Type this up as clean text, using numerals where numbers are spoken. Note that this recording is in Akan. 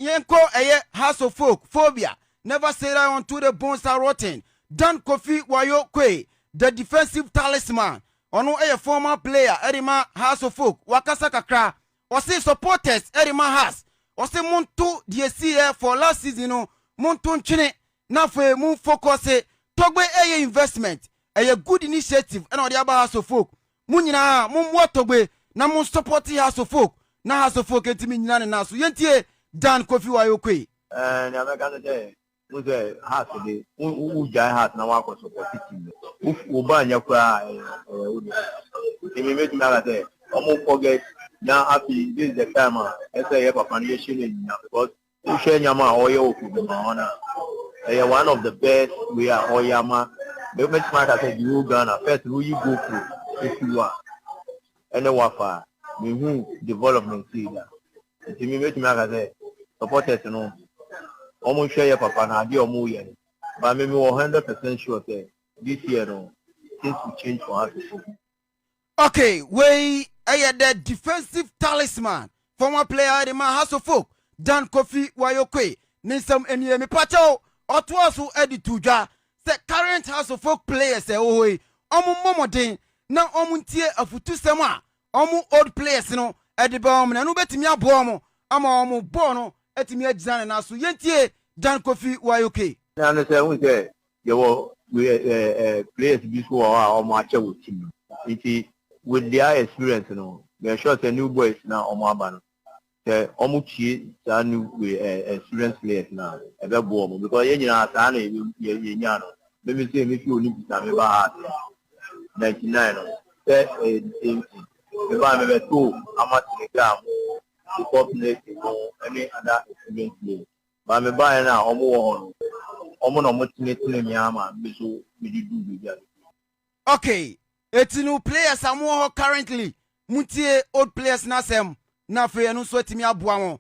Yenko eye House of Folk phobia. Never say that until the bones are rotten. Dan Kofi Wayo Quaye, the defensive talisman. Ono a former player, Erima House of Folk, Wakasa Kakra. Ose supporters, Erima has. Ose Muntu DSC for last season, no Muntu Chine. Now for moon focus, Togbe a investment, a good initiative, and on the other House of Folk. Munina, Mum Togbe, na mun support House of Folk. Na House of Folk eti minyana na so yentie Dan Kofi Wayo Quaye. Na me ka say we House de u jai House na wa ko support team. U ba nya kwa me me na say omo forget now happy this is the time say papa ni shine nya because u share nya ma oye oku ma ona one of the best we are oyama me me smart say you Ghana first who you go through if you are any wafa me who development see that me me say supporters no omo share papa na ade omo ye but me 100% sure say this year no things will change for us. Okay, we the defensive talisman former player the man House of Folk Dan Kofi Wayo Quaye ninsam enie me pacho otoaso edi tudwa say current House of Folk players omo momoden na omo ntie afutu sem a omo old players no edi ba omo na no betimi abo omo ama omo bo no etimi agizane na so yentie Dan Kofi Wayo Quaye na no say we say we players before omo ache with team it with their experience they're sure the new boys now omo aba the omo chie sa new experience players now ebe bo omo because ye nyina sa na ye nya no maybe say me fi Olympics na me ba 99 say the same thing me ba me to ama telegram to top next any other experience player ba me ba na omo wo omo no mo tine mi ama me so me di do bi. Okay, etinu players amu currently mutie old players na sem na fe no so etimi aboa won